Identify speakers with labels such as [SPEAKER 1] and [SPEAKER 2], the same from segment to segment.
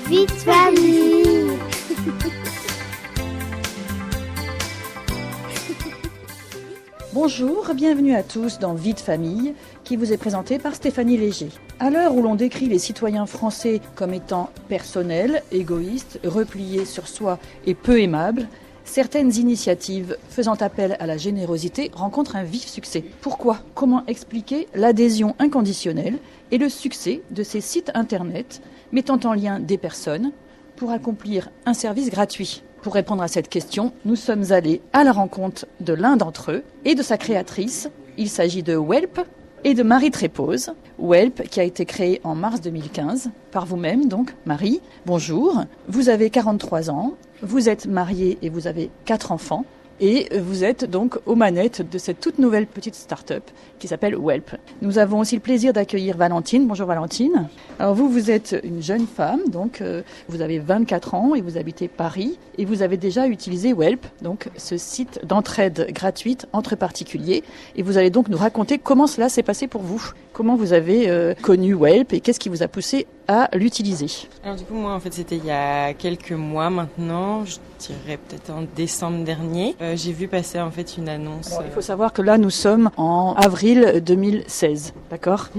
[SPEAKER 1] Vie de famille.
[SPEAKER 2] Bonjour, bienvenue à tous dans Vie de famille, qui vous est présenté par Stéphanie Léger. À l'heure où l'on décrit les citoyens français comme étant personnels, égoïstes, repliés sur soi et peu aimables, certaines initiatives faisant appel à la générosité rencontrent un vif succès. Pourquoi ? Comment expliquer l'adhésion inconditionnelle et le succès de ces sites internet mettant en lien des personnes pour accomplir un service gratuit ? Pour répondre à cette question, nous sommes allés à la rencontre de l'un d'entre eux et de sa créatrice. Il s'agit de Welp et de Marie Trépose. Welp qui a été créé en mars 2015 par vous-même, donc Marie. Bonjour, vous avez 43 ans, vous êtes mariée et vous avez 4 enfants. Et vous êtes donc aux manettes de cette toute nouvelle petite start-up qui s'appelle Welp. Nous avons aussi le plaisir d'accueillir Valentine. Bonjour Valentine. Alors vous êtes une jeune femme, donc vous avez 24 ans et vous habitez Paris. Et vous avez déjà utilisé Welp, donc ce site d'entraide gratuite entre particuliers. Et vous allez donc nous raconter comment cela s'est passé pour vous. Comment vous avez connu Welp et qu'est-ce qui vous a poussé à l'utiliser?
[SPEAKER 3] Alors du coup, moi, en fait, c'était il y a quelques mois maintenant, je dirais peut-être en décembre dernier. J'ai vu passer en fait une annonce.
[SPEAKER 2] Alors, il faut savoir que là, nous sommes en avril 2016, d'accord?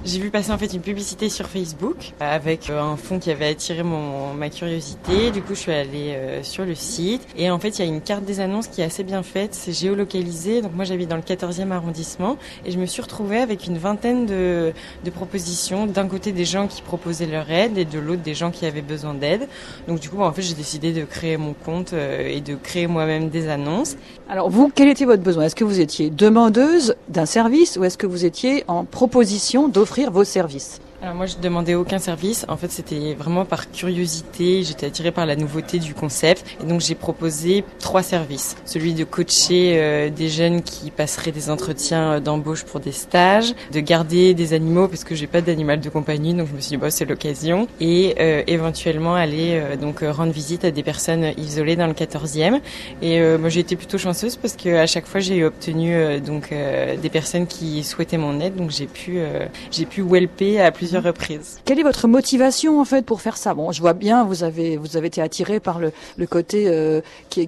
[SPEAKER 3] J'ai vu passer en fait une publicité sur Facebook avec un fond qui avait attiré ma curiosité. Du coup, je suis allée sur le site et en fait, il y a une carte des annonces qui est assez bien faite. C'est géolocalisé. Donc moi, j'habite dans le 14e arrondissement et je me suis retrouvée avec une vingtaine de propositions. D'un côté, des gens qui proposaient leur aide et de l'autre, des gens qui avaient besoin d'aide. Donc du coup, en fait, j'ai décidé de créer mon compte et de créer moi-même des annonces.
[SPEAKER 2] Alors vous, quel était votre besoin? Est-ce que vous étiez demandeuse d'un service ou est-ce que vous étiez en proposition d'offrir vos services?
[SPEAKER 3] Alors moi, je demandais aucun service. En fait, c'était vraiment par curiosité. J'étais attirée par la nouveauté du concept. Et donc, j'ai proposé 3 services. Celui de coacher des jeunes qui passeraient des entretiens d'embauche pour des stages, de garder des animaux parce que j'ai pas d'animal de compagnie. Donc, je me suis dit, c'est l'occasion. Et éventuellement, aller rendre visite à des personnes isolées dans le 14e. Et moi, j'ai été plutôt chanceuse parce que à chaque fois, j'ai obtenu des personnes qui souhaitaient mon aide. Donc, j'ai pu welper à plusieurs reprises.
[SPEAKER 2] Quelle est votre motivation en fait pour faire ça? Bon, je vois bien, vous avez été attiré par le côté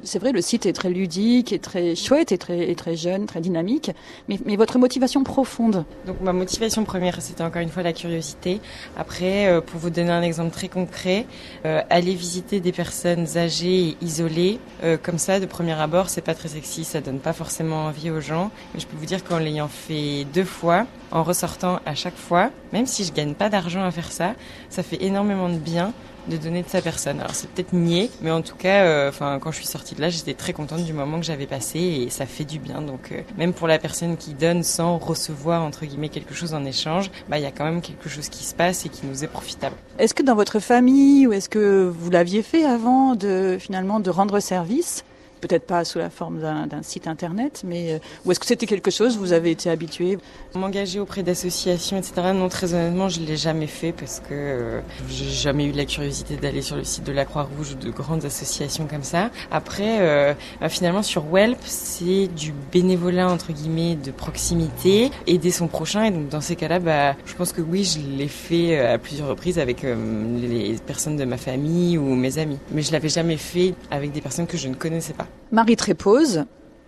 [SPEAKER 2] c'est vrai, le site est très ludique, est très chouette, et très jeune, très dynamique. Mais votre motivation profonde?
[SPEAKER 3] Donc ma motivation première, c'était encore une fois la curiosité. Après, pour vous donner un exemple très concret, aller visiter des personnes âgées et isolées, comme ça, de premier abord, c'est pas très sexy, ça donne pas forcément envie aux gens. Mais je peux vous dire qu'en l'ayant fait 2 fois, en ressortant à chaque fois, même si je gagne pas d'argent à faire ça, ça fait énormément de bien de donner de sa personne. Alors c'est peut-être niais, mais en tout cas, quand je suis sortie de là, j'étais très contente du moment que j'avais passé et ça fait du bien. Donc même pour la personne qui donne sans recevoir entre guillemets quelque chose en échange, il y a quand même quelque chose qui se passe et qui nous est profitable.
[SPEAKER 2] Est-ce que dans votre famille ou est-ce que vous l'aviez fait avant de rendre service? Peut-être pas sous la forme d'un site internet, mais ou est-ce que c'était quelque chose, vous avez été habitué?
[SPEAKER 3] M'engager auprès d'associations, etc. Non, très honnêtement, je l'ai jamais fait parce que j'ai jamais eu la curiosité d'aller sur le site de la Croix-Rouge ou de grandes associations comme ça. Après, finalement, sur Welp, c'est du bénévolat, entre guillemets, de proximité, aider son prochain. Et donc, dans ces cas-là, je pense que oui, je l'ai fait à plusieurs reprises avec les personnes de ma famille ou mes amis. Mais je l'avais jamais fait avec des personnes que je ne connaissais pas.
[SPEAKER 2] Marie Trépose,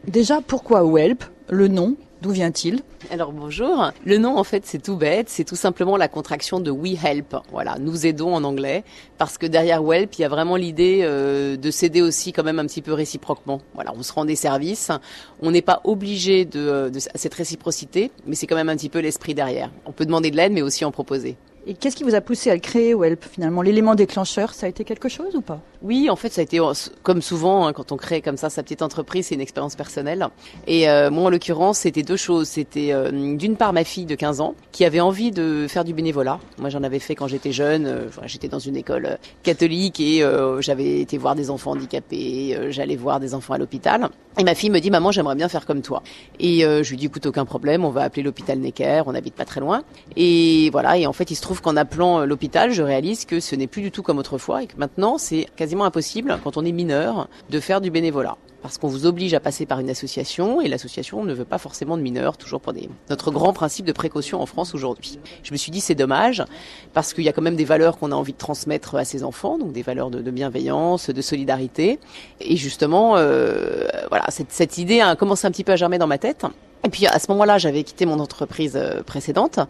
[SPEAKER 2] déjà pourquoi Welp, le nom, d'où vient-il?
[SPEAKER 4] Alors bonjour, le nom en fait c'est tout bête, c'est tout simplement la contraction de We Help, voilà, nous aidons en anglais, parce que derrière Welp il y a vraiment l'idée de s'aider aussi quand même un petit peu réciproquement. Voilà, on se rend des services, on n'est pas obligé de cette réciprocité, mais c'est quand même un petit peu l'esprit derrière. On peut demander de l'aide mais aussi en proposer.
[SPEAKER 2] Et qu'est-ce qui vous a poussé à le créer, Welp, finalement? L'élément déclencheur, ça a été quelque chose ou pas?
[SPEAKER 4] Oui, en fait, ça a été, comme souvent, quand on crée comme ça sa petite entreprise, c'est une expérience personnelle. Et moi, en l'occurrence, c'était 2 choses. C'était d'une part ma fille de 15 ans qui avait envie de faire du bénévolat. Moi, j'en avais fait quand j'étais jeune. J'étais dans une école catholique et j'avais été voir des enfants handicapés. J'allais voir des enfants à l'hôpital. Et ma fille me dit, maman, j'aimerais bien faire comme toi. Et je lui dis, écoute, aucun problème, on va appeler l'hôpital Necker, on habite pas très loin. Et voilà, et en fait, il se trouve qu'en appelant l'hôpital, je réalise que ce n'est plus du tout comme autrefois et que maintenant, c'est quasiment impossible, quand on est mineur, de faire du bénévolat. parce qu'on vous oblige à passer par une association et l'association ne veut pas forcément de mineurs, toujours pour notre grand principe de précaution en France aujourd'hui. Je me suis dit c'est dommage parce qu'il y a quand même des valeurs qu'on a envie de transmettre à ces enfants, donc des valeurs de bienveillance, de solidarité. Et justement, voilà, cette idée a commencé un petit peu à germer dans ma tête. Et puis à ce moment-là, j'avais quitté mon entreprise précédente.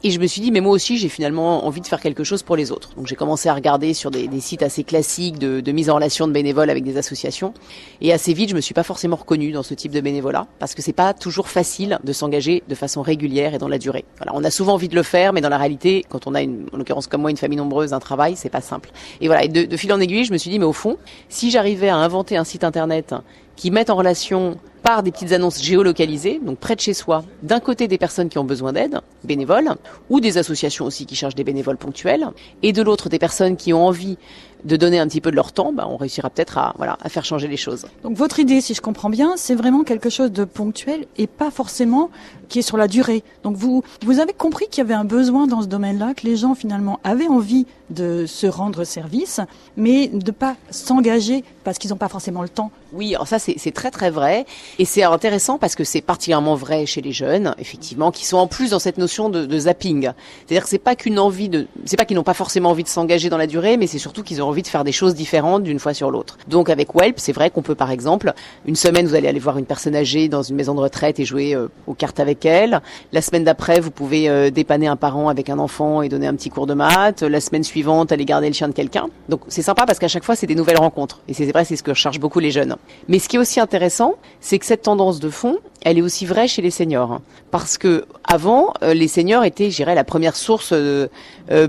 [SPEAKER 4] Et je me suis dit, mais moi aussi, j'ai finalement envie de faire quelque chose pour les autres. Donc j'ai commencé à regarder sur des sites assez classiques de mise en relation de bénévoles avec des associations. Et assez vite, je me suis pas forcément reconnue dans ce type de bénévolat, parce que c'est pas toujours facile de s'engager de façon régulière et dans la durée. Voilà, on a souvent envie de le faire, mais dans la réalité, quand on a en l'occurrence comme moi, une famille nombreuse, un travail, c'est pas simple. Et voilà, et de fil en aiguille, je me suis dit, mais au fond, si j'arrivais à inventer un site internet qui mette en relation par des petites annonces géolocalisées, donc près de chez soi, d'un côté des personnes qui ont besoin d'aide, bénévoles, ou des associations aussi qui cherchent des bénévoles ponctuels, et de l'autre des personnes qui ont envie de donner un petit peu de leur temps, on réussira peut-être à faire changer les choses.
[SPEAKER 2] Donc votre idée, si je comprends bien, c'est vraiment quelque chose de ponctuel et pas forcément qui est sur la durée. Donc vous avez compris qu'il y avait un besoin dans ce domaine-là, que les gens finalement avaient envie de se rendre service, mais de pas s'engager parce qu'ils n'ont pas forcément le temps.
[SPEAKER 4] Oui, alors ça c'est très très vrai, et c'est intéressant parce que c'est particulièrement vrai chez les jeunes, effectivement, qui sont en plus dans cette notion de zapping. C'est-à-dire que c'est pas qu'ils n'ont pas forcément envie de s'engager dans la durée, mais c'est surtout qu'ils ont envie de faire des choses différentes d'une fois sur l'autre. Donc avec Welp, c'est vrai qu'on peut par exemple, une semaine vous allez aller voir une personne âgée dans une maison de retraite et jouer aux cartes avec elle. La semaine d'après, vous pouvez dépanner un parent avec un enfant et donner un petit cours de maths. La semaine suivante, aller garder le chien de quelqu'un. Donc c'est sympa parce qu'à chaque fois, c'est des nouvelles rencontres. Et c'est vrai, c'est ce que recherchent beaucoup les jeunes. Mais ce qui est aussi intéressant, c'est que cette tendance de fond, elle est aussi vraie chez les seniors. Parce que avant, les seniors étaient, je dirais, la première source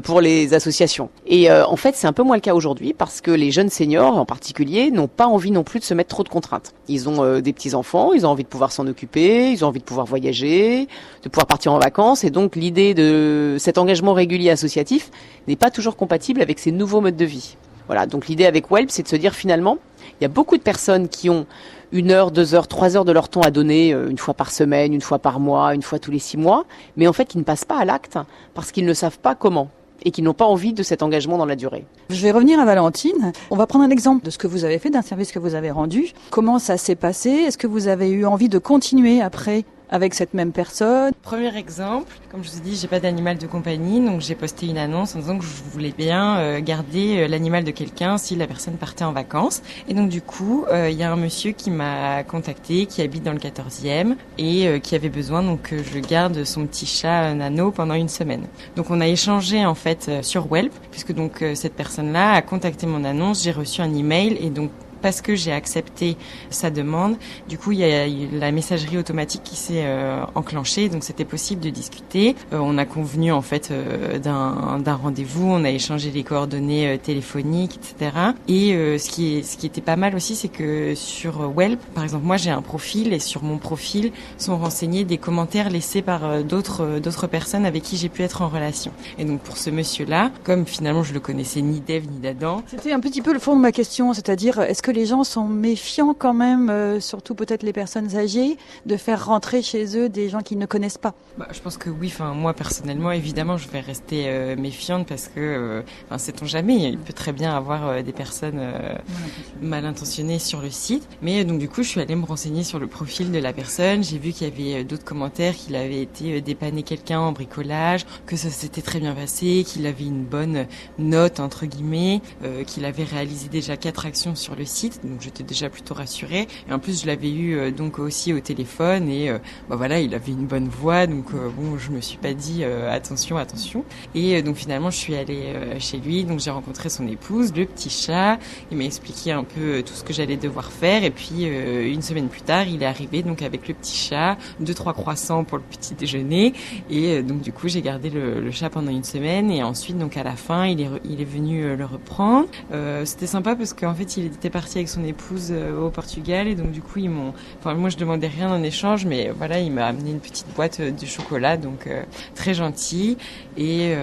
[SPEAKER 4] pour les associations. Et en fait, c'est un peu moins le cas aujourd'hui parce que les jeunes seniors, en particulier, n'ont pas envie non plus de se mettre trop de contraintes. Ils ont des petits-enfants, ils ont envie de pouvoir s'en occuper, ils ont envie de pouvoir voyager, de pouvoir partir en vacances. Et donc, l'idée de cet engagement régulier associatif n'est pas toujours compatible avec ces nouveaux modes de vie. Voilà, donc l'idée avec Welp, c'est de se dire finalement, il y a beaucoup de personnes qui ont 1 heure, 2 heures, 3 heures de leur temps à donner une fois par semaine, une fois par mois, une fois tous les 6 mois, mais en fait qui ne passent pas à l'acte parce qu'ils ne savent pas comment et qui n'ont pas envie de cet engagement dans la durée.
[SPEAKER 2] Je vais revenir à Valentine. On va prendre un exemple de ce que vous avez fait, d'un service que vous avez rendu. Comment ça s'est passé? Est-ce que vous avez eu envie de continuer après avec cette même personne?
[SPEAKER 3] Premier exemple, comme je vous ai dit, j'ai pas d'animal de compagnie, donc j'ai posté une annonce en disant que je voulais bien garder l'animal de quelqu'un si la personne partait en vacances. Et donc du coup, il y a un monsieur qui m'a contacté, qui habite dans le 14e et qui avait besoin donc que je garde son petit chat Nano pendant une semaine. Donc on a échangé en fait sur Welp, puisque donc cette personne-là a contacté mon annonce, j'ai reçu un email et donc parce que j'ai accepté sa demande, du coup il y a la messagerie automatique qui s'est enclenchée, donc c'était possible de discuter. On a convenu en fait d'un rendez-vous, on a échangé les coordonnées téléphoniques, etc. Et ce qui était pas mal aussi, c'est que sur Welp, par exemple, moi j'ai un profil et sur mon profil sont renseignés des commentaires laissés par d'autres personnes avec qui j'ai pu être en relation. Et donc pour ce monsieur-là, comme finalement je le connaissais ni d'Ève ni d'Adam,
[SPEAKER 2] c'était un petit peu le fond de ma question, c'est-à-dire est-ce que les gens sont méfiants quand même, surtout peut-être les personnes âgées, de faire rentrer chez eux des gens qu'ils ne connaissent pas?
[SPEAKER 3] Je pense que oui. Enfin, moi personnellement, évidemment, je vais rester méfiante parce que, sait-on jamais, il peut très bien avoir des personnes mal intentionnées sur le site. Mais donc du coup, je suis allée me renseigner sur le profil de la personne. J'ai vu qu'il y avait d'autres commentaires, qu'il avait été dépanner quelqu'un en bricolage, que ça s'était très bien passé, qu'il avait une bonne note entre guillemets, qu'il avait réalisé déjà 4 actions sur le site. Donc j'étais déjà plutôt rassurée. Et en plus, je l'avais eu donc aussi au téléphone et voilà, il avait une bonne voix. Donc je me suis pas dit attention. Et donc finalement, je suis allée chez lui. Donc j'ai rencontré son épouse, le petit chat. Il m'a expliqué un peu tout ce que j'allais devoir faire. Et puis une semaine plus tard, il est arrivé donc avec le petit chat, 2-3 croissants pour le petit déjeuner. Et donc du coup, j'ai gardé le chat pendant une semaine. Et ensuite, donc à la fin, il est venu le reprendre. C'était sympa parce qu'en fait, il était parti avec son épouse au Portugal et donc du coup moi je demandais rien en échange, mais voilà, il m'a amené une petite boîte de chocolat, donc très gentil. Et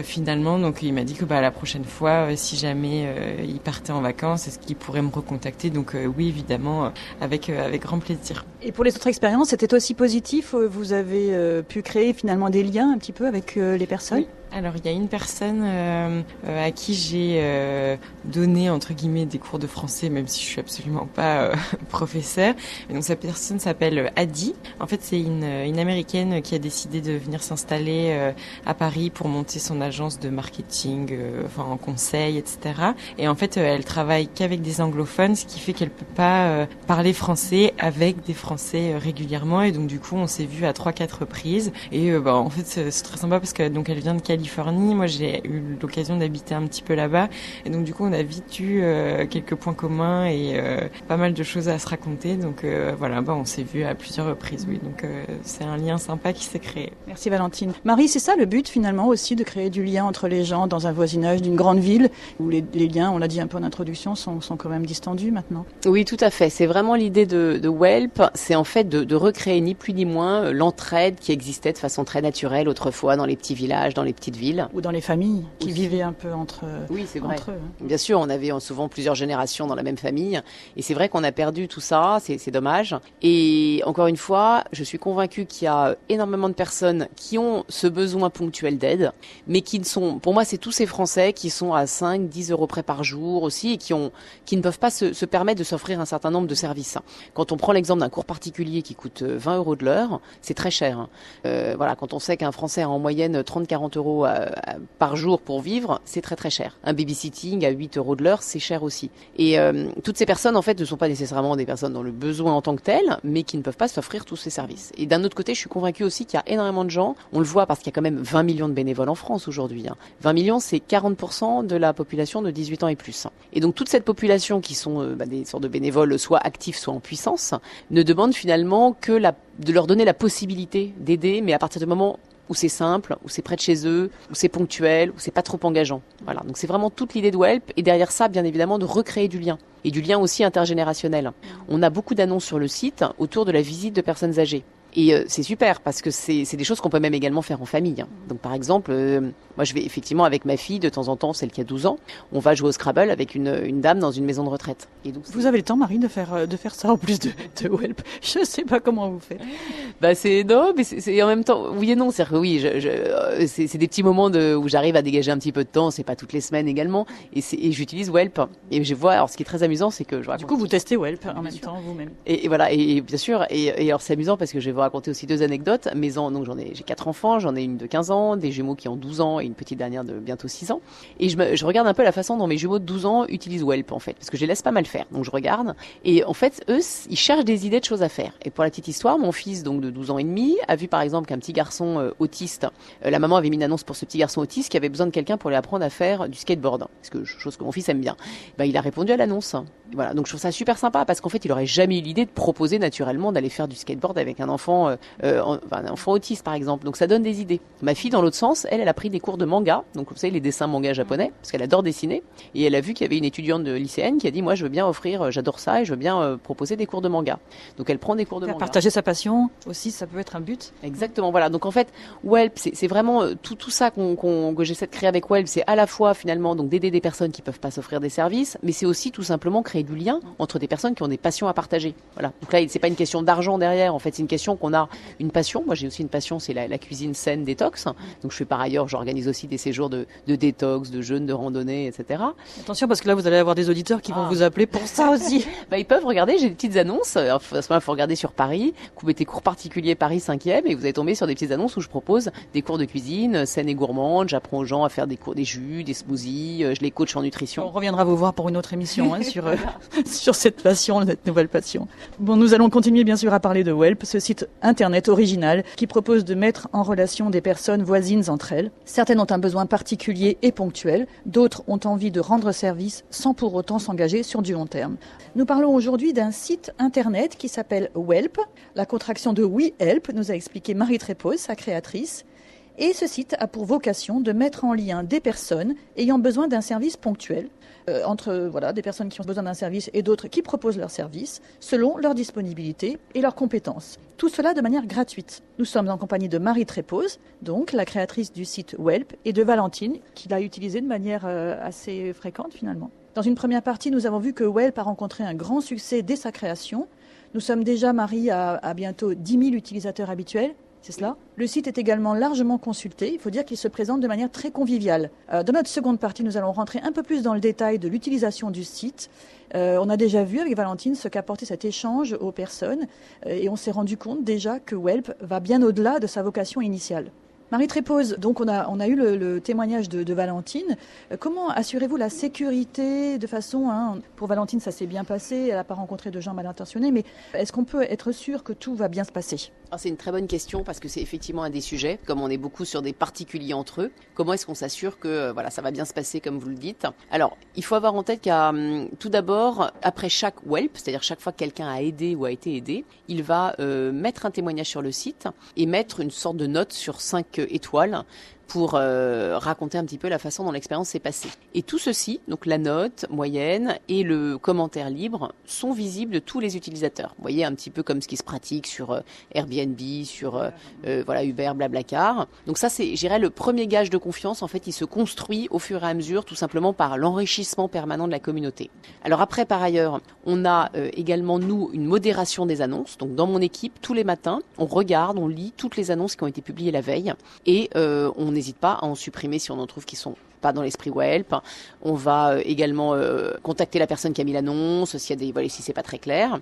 [SPEAKER 3] finalement donc il m'a dit que la prochaine fois si jamais il partait en vacances, est-ce qu'il pourrait me recontacter? Donc oui, évidemment, avec grand plaisir.
[SPEAKER 2] Et pour les autres expériences, c'était aussi positif? Vous avez pu créer finalement des liens un petit peu avec les personnes?
[SPEAKER 3] Alors, il y a une personne à qui j'ai donné, entre guillemets, des cours de français, même si je suis absolument pas professeur. Et donc, cette personne s'appelle Adi. En fait, c'est une Américaine qui a décidé de venir s'installer à Paris pour monter son agence de marketing, en conseil, etc. Et en fait, elle travaille qu'avec des anglophones, ce qui fait qu'elle peut pas parler français avec des Français régulièrement. Et donc, du coup, on s'est vu à 3-4 reprises. Et en fait, c'est très sympa parce que donc elle vient de Californie. Moi, j'ai eu l'occasion d'habiter un petit peu là-bas. Et donc, du coup, on a vite eu quelques points communs et pas mal de choses à se raconter. Donc, on s'est vu à plusieurs reprises, oui. Donc, c'est un lien sympa qui s'est créé.
[SPEAKER 2] Merci Valentine. Marie, c'est ça le but finalement aussi, de créer du lien entre les gens dans un voisinage d'une grande ville où les liens, on l'a dit un peu en introduction, sont quand même distendus maintenant.
[SPEAKER 4] Oui, tout à fait. C'est vraiment l'idée de Welp. C'est en fait de recréer ni plus ni moins l'entraide qui existait de façon très naturelle autrefois dans les petits villages, dans les petites villes.
[SPEAKER 2] Ou dans les familles qui vivaient un peu entre eux.
[SPEAKER 4] Oui, c'est vrai.
[SPEAKER 2] Hein.
[SPEAKER 4] Bien sûr, on avait souvent plusieurs générations dans la même famille. Et c'est vrai qu'on a perdu tout ça. C'est dommage. Et encore une fois, je suis convaincue qu'il y a énormément de personnes qui ont ce besoin ponctuel d'aide, mais qui ne sont, pour moi, c'est tous ces Français qui sont à 5-10 euros près par jour aussi et qui ne peuvent pas se permettre de s'offrir un certain nombre de services. Quand on prend l'exemple d'un cours particulier qui coûte 20 euros de l'heure, c'est très cher. Quand on sait qu'un Français a en moyenne 30-40 euros par jour pour vivre, c'est très très cher. Un babysitting à 8 euros de l'heure, c'est cher aussi. Et toutes ces personnes, en fait, ne sont pas nécessairement des personnes dans le besoin en tant que tel, mais qui ne peuvent pas s'offrir tous ces services. Et d'un autre côté, je suis convaincue aussi qu'il y a énormément de gens, on le voit parce qu'il y a quand même 20 millions de bénévoles en France aujourd'hui. 20 millions, c'est 40% de la population de 18 ans et plus. Et donc toute cette population qui sont des sortes de bénévoles soit actifs, soit en puissance, ne demande finalement que de leur donner la possibilité d'aider, mais à partir du moment où c'est simple, où c'est près de chez eux, où c'est ponctuel, où c'est pas trop engageant. Voilà. Donc c'est vraiment toute l'idée de Welp, et derrière ça, bien évidemment, de recréer du lien. Et du lien aussi intergénérationnel. On a beaucoup d'annonces sur le site autour de la visite de personnes âgées. Et c'est super parce que c'est des choses qu'on peut même également faire en famille. Donc par exemple, moi je vais effectivement avec ma fille de temps en temps, celle qui a 12 ans, on va jouer au Scrabble avec une dame dans une maison de retraite. Et donc,
[SPEAKER 2] vous avez le temps, Marie, de faire ça en plus de Welp. Je sais pas comment vous faites.
[SPEAKER 4] C'est en même temps oui et non. C'est-à-dire que oui, c'est des petits moments où j'arrive à dégager un petit peu de temps. C'est pas toutes les semaines également. Et j'utilise Welp. Et je vois. Alors ce qui est très amusant, c'est que du
[SPEAKER 2] coup vous testez Welp en même temps vous-même.
[SPEAKER 4] Et voilà. Et bien sûr. Et alors c'est amusant parce que je vais vous raconter aussi 2 anecdotes. Donc j'ai 4 enfants, j'en ai une de 15 ans, des jumeaux qui ont 12 ans et une petite dernière de bientôt 6 ans. Et je regarde un peu la façon dont mes jumeaux de 12 ans utilisent Welp en fait, parce que je les laisse pas mal faire. Donc je regarde et en fait eux ils cherchent des idées de choses à faire. Et pour la petite histoire, mon fils donc de 12 ans et demi a vu par exemple qu'un petit garçon autiste, la maman avait mis une annonce pour ce petit garçon autiste qui avait besoin de quelqu'un pour lui apprendre à faire du skateboard, chose que mon fils aime bien. Il a répondu à l'annonce. Voilà, donc je trouve ça super sympa parce qu'en fait il aurait jamais eu l'idée de proposer naturellement d'aller faire du skateboard avec un enfant un enfant autiste par exemple. Donc ça donne des idées. Ma fille dans l'autre sens, elle a pris des cours de manga, donc vous savez les dessins manga japonais, parce qu'elle adore dessiner, et elle a vu qu'il y avait une étudiante de lycéenne qui a dit moi je veux bien j'adore ça et je veux bien proposer des cours de manga. Donc elle prend des cours de manga.
[SPEAKER 2] Partager sa passion aussi, ça peut être un but.
[SPEAKER 4] Exactement, voilà. Donc en fait, Welp, c'est vraiment tout ça que j'essaie de créer avec Welp, c'est à la fois finalement donc d'aider des personnes qui peuvent pas s'offrir des services, mais c'est aussi tout simplement créer du lien entre des personnes qui ont des passions à partager. Voilà. Donc là, c'est pas une question d'argent derrière, en fait, c'est une question qu'on a une passion. Moi, j'ai aussi une passion, c'est la cuisine saine détox. Donc je fais par ailleurs, j'organise aussi des séjours de détox, de jeûne, de randonnée, etc.
[SPEAKER 2] Attention parce que là, vous allez avoir des auditeurs qui vont vous appeler pour ça aussi.
[SPEAKER 4] Ils peuvent regarder, j'ai des petites annonces. Alors, à ce moment-là, il faut regarder sur Paris. Vous mettez cours particuliers Paris 5e et vous allez tomber sur des petites annonces où je propose des cours de cuisine saine et gourmande. J'apprends aux gens à faire des jus, des smoothies. Je les coach en nutrition.
[SPEAKER 2] On reviendra vous voir pour une autre émission sur cette passion, cette nouvelle passion. Bon, nous allons continuer bien sûr à parler de Welp, ce site internet original qui propose de mettre en relation des personnes voisines entre elles. Certaines ont un besoin particulier et ponctuel, d'autres ont envie de rendre service sans pour autant s'engager sur du long terme. Nous parlons aujourd'hui d'un site internet qui s'appelle Welp. La contraction de We Help nous a expliqué Marie Trépose, sa créatrice. Et ce site a pour vocation de mettre en lien des personnes ayant besoin d'un service ponctuel, entre des personnes qui ont besoin d'un service et d'autres qui proposent leur service, selon leur disponibilité et leurs compétences. Tout cela de manière gratuite. Nous sommes en compagnie de Marie Trépose, donc la créatrice du site Welp, et de Valentine, qui l'a utilisé de manière assez fréquente finalement. Dans une première partie, nous avons vu que Welp a rencontré un grand succès dès sa création. Nous sommes déjà, Marie, à bientôt 10 000 utilisateurs habituels. c'est cela. Le site est également largement consulté. Il faut dire qu'il se présente de manière très conviviale. Dans notre seconde partie, nous allons rentrer un peu plus dans le détail de l'utilisation du site. On a déjà vu avec Valentine ce qu'apportait cet échange aux personnes et on s'est rendu compte déjà que Welp va bien au-delà de sa vocation initiale. Marie Trépose, donc on a eu le témoignage de Valentine. Comment assurez-vous la sécurité de façon, pour Valentine ça s'est bien passé, elle n'a pas rencontré de gens mal intentionnés, mais est-ce qu'on peut être sûr que tout va bien se passer ?
[SPEAKER 4] C'est une très bonne question parce que c'est effectivement un des sujets, comme on est beaucoup sur des particuliers entre eux. Comment est-ce qu'on s'assure que ça va bien se passer comme vous le dites ? Alors, il faut avoir en tête tout d'abord, après chaque Welp, c'est-à-dire chaque fois que quelqu'un a aidé ou a été aidé, il va mettre un témoignage sur le site et mettre une sorte de note sur 5 étoiles pour raconter un petit peu la façon dont l'expérience s'est passée. Et tout ceci, donc la note moyenne et le commentaire libre, sont visibles de tous les utilisateurs. Vous voyez, un petit peu comme ce qui se pratique sur Airbnb, sur Uber, Blablacar. Donc ça, c'est, je dirais, le premier gage de confiance. En fait, il se construit au fur et à mesure, tout simplement par l'enrichissement permanent de la communauté. Alors après, par ailleurs, on a également, nous, une modération des annonces. Donc dans mon équipe, tous les matins, on regarde, on lit toutes les annonces qui ont été publiées la veille et on n'hésite pas à en supprimer si on en trouve qui sont pas dans l'esprit Welp. On va également contacter la personne qui a mis l'annonce si c'est pas très clair.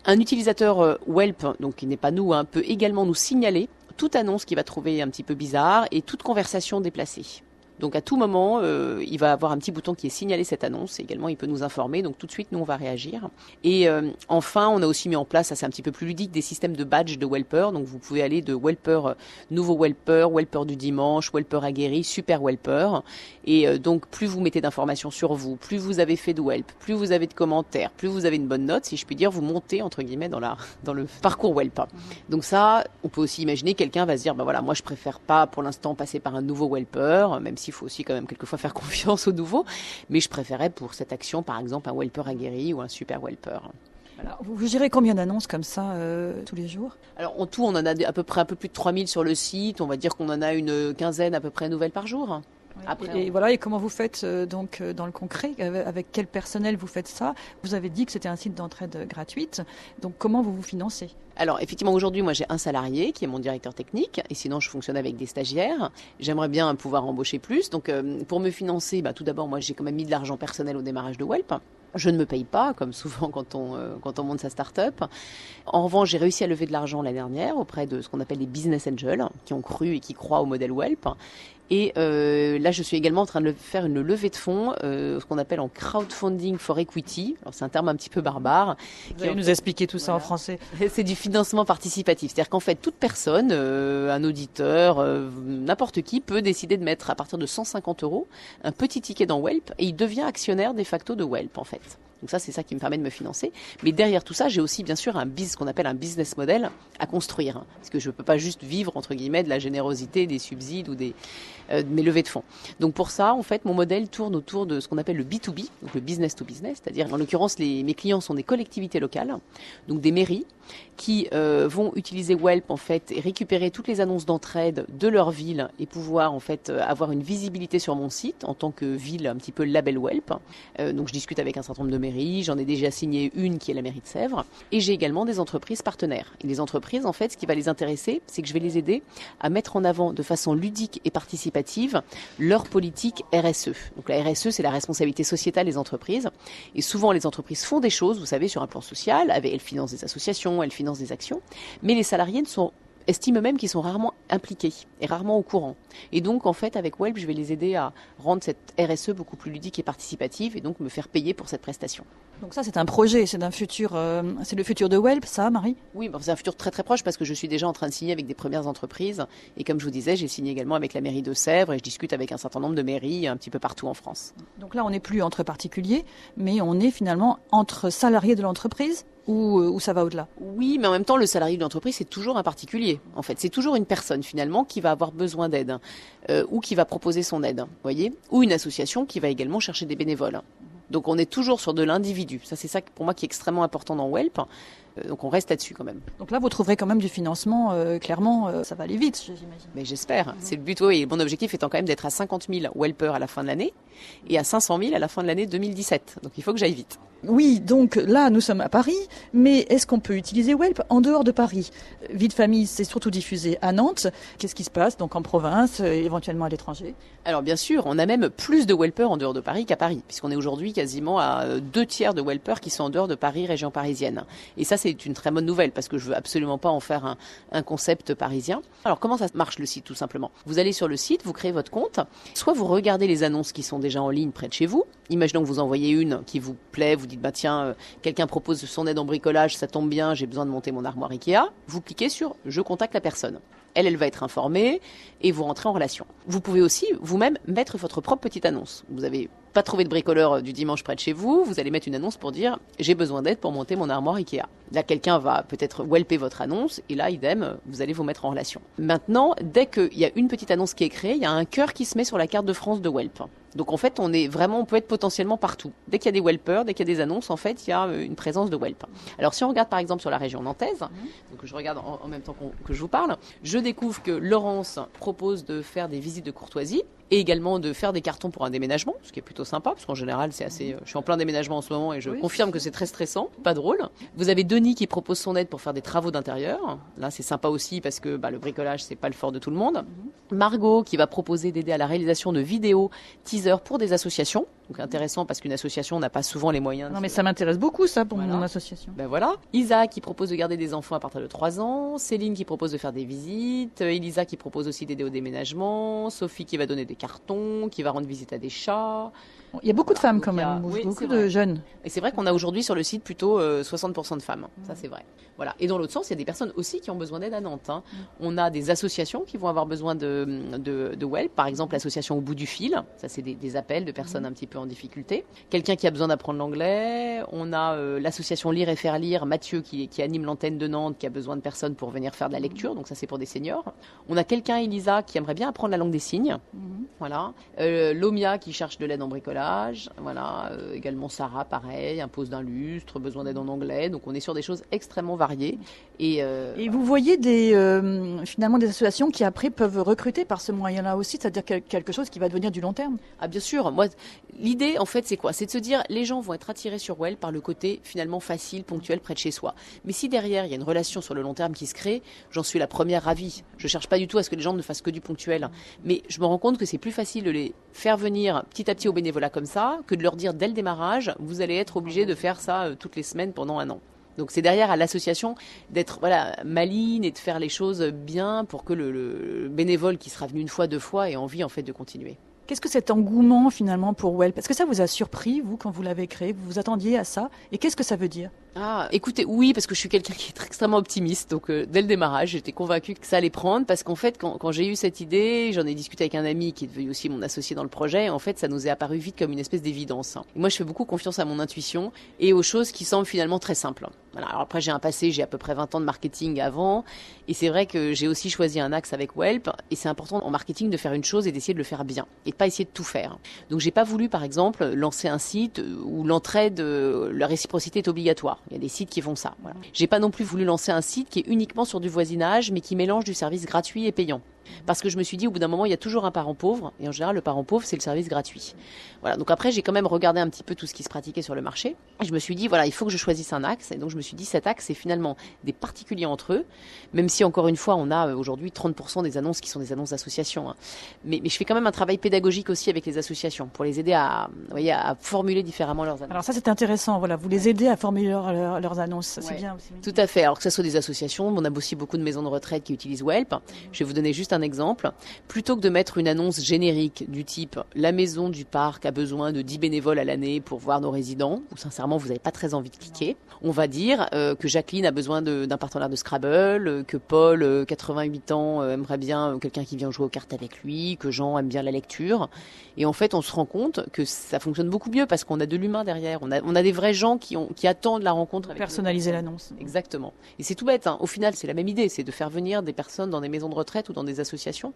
[SPEAKER 4] Un utilisateur Welp, donc qui n'est pas nous, peut également nous signaler toute annonce qu'il va trouver un petit peu bizarre et toute conversation déplacée. Donc à tout moment, il va avoir un petit bouton qui est signalé cette annonce. Et également, il peut nous informer. Donc tout de suite, nous, on va réagir. Et enfin, on a aussi mis en place, ça c'est un petit peu plus ludique, des systèmes de badge de Welper. Donc vous pouvez aller de Welper, nouveau Welper, Welper du dimanche, Welper aguerri, super Welper. Et donc plus vous mettez d'informations sur vous, plus vous avez fait de Welp, plus vous avez de commentaires, plus vous avez une bonne note, si je puis dire, vous montez entre guillemets dans le parcours Welp. Donc ça, on peut aussi imaginer quelqu'un va se dire, moi je préfère pas pour l'instant passer par un nouveau Welper, même s'il faut aussi quand même quelquefois faire confiance aux nouveaux, mais je préférais pour cette action par exemple un Welper aguerri ou un super Welper.
[SPEAKER 2] Alors, vous gérez combien d'annonces comme ça tous les jours ?
[SPEAKER 4] Alors en tout, on en a à peu près un peu plus de 3000 sur le site, on va dire qu'on en a une quinzaine à peu près nouvelles par jour.
[SPEAKER 2] Après, et comment vous faites donc dans le concret, avec quel personnel vous faites ça ? Vous avez dit que c'était un site d'entraide gratuite, donc comment vous vous financez ?
[SPEAKER 4] Alors effectivement aujourd'hui moi j'ai un salarié qui est mon directeur technique et sinon je fonctionne avec des stagiaires. J'aimerais bien pouvoir embaucher plus, donc pour me financer, tout d'abord moi j'ai quand même mis de l'argent personnel au démarrage de Welp. Je ne me paye pas, comme souvent quand on monte sa start-up. En revanche, j'ai réussi à lever de l'argent l'année dernière auprès de ce qu'on appelle les business angels, qui ont cru et qui croient au modèle Welp. Et là, je suis également en train de faire une levée de fonds, ce qu'on appelle en crowdfunding for equity. Alors, c'est un terme un petit peu barbare.
[SPEAKER 2] Vous allez nous expliquer tout ça en français.
[SPEAKER 4] C'est du financement participatif. C'est-à-dire qu'en fait, toute personne, un auditeur, n'importe qui, peut décider de mettre à partir de 150 € un petit ticket dans Welp et il devient actionnaire de facto de Welp, en fait. Donc ça, c'est ça qui me permet de me financer. Mais derrière tout ça, j'ai aussi bien sûr ce qu'on appelle un business model à construire. Parce que je ne peux pas juste vivre, entre guillemets, de la générosité, des subsides ou de mes levées de fonds. Donc pour ça, en fait, mon modèle tourne autour de ce qu'on appelle le B2B, donc le business to business. C'est-à-dire, en l'occurrence, mes clients sont des collectivités locales, donc des mairies, qui vont utiliser Welp, en fait, et récupérer toutes les annonces d'entraide de leur ville et pouvoir, en fait, avoir une visibilité sur mon site en tant que ville un petit peu label Welp. Donc je discute avec un certain nombre de mairies. J'en ai déjà signé une qui est la mairie de Sèvres. Et j'ai également des entreprises partenaires. Et les entreprises, en fait, ce qui va les intéresser, c'est que je vais les aider à mettre en avant de façon ludique et participative leur politique RSE. Donc la RSE, c'est la responsabilité sociétale des entreprises. Et souvent, les entreprises font des choses, vous savez, sur un plan social. Elles financent des associations, elles financent des actions. Mais les salariés estiment eux-mêmes qu'ils sont rarement impliqués et rarement au courant. Et donc, en fait, avec Welp, je vais les aider à rendre cette RSE beaucoup plus ludique et participative et donc me faire payer pour cette prestation.
[SPEAKER 2] Donc ça, c'est un projet, c'est le futur de Welp, ça, Marie ?
[SPEAKER 4] Oui, c'est un futur très très proche parce que je suis déjà en train de signer avec des premières entreprises. Et comme je vous disais, j'ai signé également avec la mairie de Sèvres et je discute avec un certain nombre de mairies un petit peu partout en France. Donc
[SPEAKER 2] là, on n'est plus entre particuliers, mais on est finalement entre salariés de l'entreprise ou ça va au-delà ?
[SPEAKER 4] Oui, mais en même temps, le salarié de l'entreprise, c'est toujours un particulier. En fait, c'est toujours une personne finalement qui va avoir besoin d'aide ou qui va proposer son aide, voyez, ou une association qui va également chercher des bénévoles. Donc on est toujours sur de l'individu. Ça, c'est ça pour moi qui est extrêmement important dans Welp. Donc on reste là-dessus quand même.
[SPEAKER 2] Donc là, vous trouverez quand même du financement, clairement, ça va aller vite, j'imagine.
[SPEAKER 4] Mais j'espère. C'est le but, oui. Et mon objectif étant quand même d'être à 50 000 Welpers à la fin de l'année et à 500 000 à la fin de l'année 2017. Donc il faut que j'aille vite.
[SPEAKER 2] Oui, donc là, nous sommes à Paris, mais est-ce qu'on peut utiliser Welp en dehors de Paris? Vie de famille, c'est surtout diffusé à Nantes. Qu'est-ce qui se passe donc en province, éventuellement à l'étranger?
[SPEAKER 4] Alors bien sûr, on a même plus de Welpers en dehors de Paris qu'à Paris, puisqu'on est aujourd'hui quasiment à 2/3 de Welpers qui sont en dehors de Paris, région parisienne. Et ça, c'est une très bonne nouvelle, parce que je veux absolument pas en faire un concept parisien. Alors comment ça marche le site, tout simplement? Vous allez sur le site, vous créez votre compte, soit vous regardez les annonces qui sont déjà en ligne près de chez vous. Imaginons que vous envoyez une qui vous plaît, vous dites bah tiens, quelqu'un propose son aide en bricolage, ça tombe bien, j'ai besoin de monter mon armoire Ikea. Vous cliquez sur je contacte la personne. Elle va être informée et vous rentrez en relation. Vous pouvez aussi vous-même mettre votre propre petite annonce. Vous avez pas trouvé de bricoleur du dimanche près de chez vous, vous allez mettre une annonce pour dire j'ai besoin d'aide pour monter mon armoire Ikea. Là, quelqu'un va peut-être welper votre annonce et là, idem, vous allez vous mettre en relation. Maintenant, dès qu'il y a une petite annonce qui est créée, il y a un cœur qui se met sur la carte de France de Welp. Donc en fait, on peut être potentiellement partout. Dès qu'il y a des Welpers, dès qu'il y a des annonces, en fait, il y a une présence de Welp. Alors si on regarde par exemple sur la région nantaise, donc je regarde en même temps que je vous parle, je découvre que Laurence propose de faire des visites de courtoisie et également de faire des cartons pour un déménagement, ce qui est plutôt sympa, parce qu'en général, c'est assez... Je suis en plein déménagement en ce moment et je confirme que c'est très stressant, pas drôle. Vous avez Denis qui propose son aide pour faire des travaux d'intérieur. Là, c'est sympa aussi parce que le bricolage, c'est pas le fort de tout le monde. Margot qui va proposer d'aider à la réalisation de vidéos teaser pour des associations. Donc intéressant parce qu'une association n'a pas souvent les moyens.
[SPEAKER 2] Non mais ça m'intéresse beaucoup ça pour mon association.
[SPEAKER 4] Ben voilà. Isa qui propose de garder des enfants à partir de 3 ans. Céline qui propose de faire des visites. Elisa qui propose aussi d'aider au déménagement. Sophie qui va donner des cartons, qui va rendre visite à des chats.
[SPEAKER 2] Il y a beaucoup de femmes quand même, beaucoup de jeunes.
[SPEAKER 4] Et c'est vrai qu'on a aujourd'hui sur le site plutôt 60% de femmes. Ça c'est vrai. Voilà. Et dans l'autre sens, il y a des personnes aussi qui ont besoin d'aide à Nantes. On a des associations qui vont avoir besoin de Welp. Par exemple, l'association Au bout du fil. Ça c'est des appels de personnes un petit peu en difficulté. Quelqu'un qui a besoin d'apprendre l'anglais. On a l'association Lire et faire lire. Mathieu qui anime l'antenne de Nantes, qui a besoin de personnes pour venir faire de la lecture. Donc ça c'est pour des seniors. On a quelqu'un, Elisa, qui aimerait bien apprendre la langue des signes. Voilà. Lomia qui cherche de l'aide en bricolage. Voilà. Également Sarah, pareil, impose d'un lustre, besoin d'aide en anglais. Donc on est sur des choses extrêmement variées. Et
[SPEAKER 2] vous voyez finalement des associations qui après peuvent recruter par ce moyen-là aussi, c'est-à-dire quelque chose qui va devenir du long terme?
[SPEAKER 4] Ah bien sûr. Moi, l'idée en fait c'est quoi? C'est de se dire les gens vont être attirés sur Welp par le côté finalement facile, ponctuel, près de chez soi. Mais si derrière il y a une relation sur le long terme qui se crée, j'en suis la première ravie. Je cherche pas du tout à ce que les gens ne fassent que du ponctuel. Mais je me rends compte que c'est plus facile de les faire venir petit à petit au bénévolat comme ça que de leur dire dès le démarrage vous allez être obligé de faire ça toutes les semaines pendant 1 an. Donc c'est derrière à l'association d'être maligne et de faire les choses bien pour que le bénévole qui sera venu 1 fois, 2 fois ait envie en fait de continuer.
[SPEAKER 2] Qu'est-ce que cet engouement finalement pour Welp? Est-ce que ça vous a surpris, vous, quand vous l'avez créé? Vous vous attendiez à ça? Et qu'est-ce que ça veut dire?
[SPEAKER 4] Ah, écoutez, oui, parce que je suis quelqu'un qui est extrêmement optimiste. Donc, dès le démarrage, j'étais convaincue que ça allait prendre. Parce qu'en fait, quand j'ai eu cette idée, j'en ai discuté avec un ami qui est devenu aussi mon associé dans le projet. En fait, ça nous est apparu vite comme une espèce d'évidence. Et moi, je fais beaucoup confiance à mon intuition et aux choses qui semblent finalement très simples. Voilà. Alors après, j'ai à peu près 20 ans de marketing avant. Et c'est vrai que j'ai aussi choisi un axe avec Welp. Et c'est important en marketing de faire une chose et d'essayer de le faire bien. Et de pas essayer de tout faire. Donc, j'ai pas voulu, par exemple, lancer un site où l'entraide, la réciprocité est obligatoire. Il y a des sites qui font ça. Voilà. J'ai pas non plus voulu lancer un site qui est uniquement sur du voisinage, mais qui mélange du service gratuit et payant. Parce que je me suis dit, au bout d'un moment, il y a toujours un parent pauvre. Et en général, le parent pauvre, c'est le service gratuit. Voilà. Donc après, j'ai quand même regardé un petit peu tout ce qui se pratiquait sur le marché. Et je me suis dit, voilà, il faut que je choisisse un axe. Et donc, je me suis dit, cet axe, c'est finalement des particuliers entre eux. Même si, encore une fois, on a aujourd'hui 30% des annonces qui sont des annonces d'associations. Hein. Mais je fais quand même un travail pédagogique aussi avec les associations pour les aider à formuler différemment leurs annonces.
[SPEAKER 2] Alors ça, c'est intéressant. Voilà, vous les aidez à formuler leurs annonces. C'est bien aussi.
[SPEAKER 4] Tout à fait. Alors que ce soit des associations, on a aussi beaucoup de maisons de retraite qui utilisent Welp. Je vais vous donner juste un exemple. Plutôt que de mettre une annonce générique du type « La maison du parc a besoin de 10 bénévoles à l'année pour voir nos résidents », où sincèrement vous n'avez pas très envie de cliquer, on va dire que Jacqueline a besoin d'un partenaire de Scrabble, que Paul, 88 ans, aimerait bien quelqu'un qui vient jouer aux cartes avec lui, que Jean aime bien la lecture. Et en fait, on se rend compte que ça fonctionne beaucoup mieux parce qu'on a de l'humain derrière. On a des vrais gens qui attendent la rencontre. Avec
[SPEAKER 2] personnaliser l'annonce.
[SPEAKER 4] Exactement. Et c'est tout bête. Hein. Au final, c'est la même idée. C'est de faire venir des personnes dans des maisons de retraite ou dans des associations.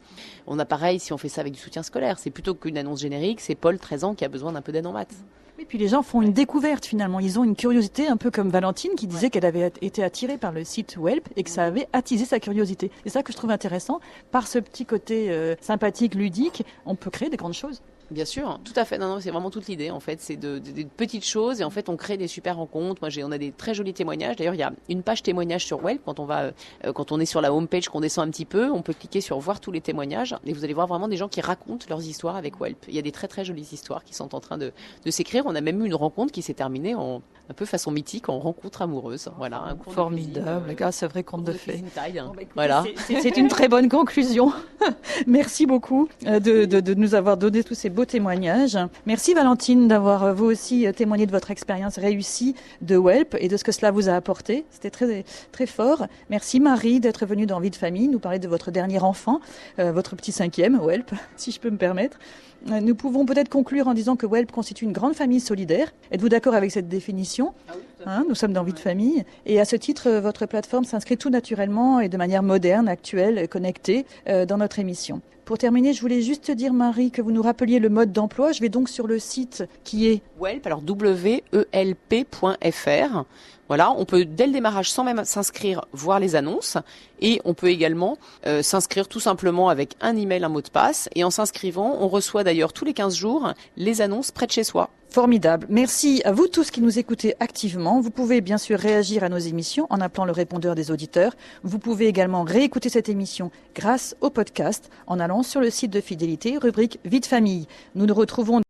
[SPEAKER 4] On a pareil si on fait ça avec du soutien scolaire. C'est plutôt qu'une annonce générique. C'est Paul, 13 ans, qui a besoin d'un peu d'aide en maths.
[SPEAKER 2] Mais Puis les gens font une découverte finalement. Ils ont une curiosité, un peu comme Valentine qui disait qu'elle avait été attirée par le site Welp et que ça avait attisé sa curiosité. C'est ça que je trouve intéressant. Par ce petit côté sympathique, ludique, on peut créer des grandes choses.
[SPEAKER 4] Bien sûr, tout à fait. Non, c'est vraiment toute l'idée en fait. C'est des petites choses et en fait on crée des super rencontres. On a des très jolis témoignages. D'ailleurs, il y a une page témoignages sur Welp. Quand on est sur la homepage, qu'on descend un petit peu, on peut cliquer sur voir tous les témoignages et vous allez voir vraiment des gens qui racontent leurs histoires avec Welp. Il y a des très très jolies histoires qui sont en train de s'écrire. On a même eu une rencontre qui s'est terminée un peu façon mythique, en rencontre amoureuse. Voilà,
[SPEAKER 2] formidable. C'est vrai conte de fées.
[SPEAKER 4] Voilà.
[SPEAKER 2] C'est une très bonne conclusion. Merci beaucoup de nous avoir donné tous ces beaux témoignages. Merci Valentine d'avoir vous aussi témoigné de votre expérience réussie de Welp et de ce que cela vous a apporté. C'était très très fort. Merci Marie d'être venue dans Vie de famille nous parler de votre dernier enfant, votre petit 5e Welp, si je peux me permettre. Nous pouvons peut-être conclure en disant que Welp constitue une grande famille solidaire. Êtes-vous d'accord avec cette définition ? Nous sommes dans Vie de famille. Et à ce titre, votre plateforme s'inscrit tout naturellement et de manière moderne, actuelle, connectée dans notre émission. Pour terminer, je voulais juste dire, Marie, que vous nous rappeliez le mode d'emploi. Je vais donc sur le site qui est
[SPEAKER 4] Welp, alors welp.fr. Voilà, on peut dès le démarrage sans même s'inscrire voir les annonces et on peut également s'inscrire tout simplement avec un email, un mot de passe et en s'inscrivant, on reçoit d'ailleurs tous les 15 jours les annonces près de chez soi.
[SPEAKER 2] Formidable. Merci à vous tous qui nous écoutez activement. Vous pouvez bien sûr réagir à nos émissions en appelant le répondeur des auditeurs. Vous pouvez également réécouter cette émission grâce au podcast en allant sur le site de Fidélité, rubrique Vie de famille. Nous nous retrouvons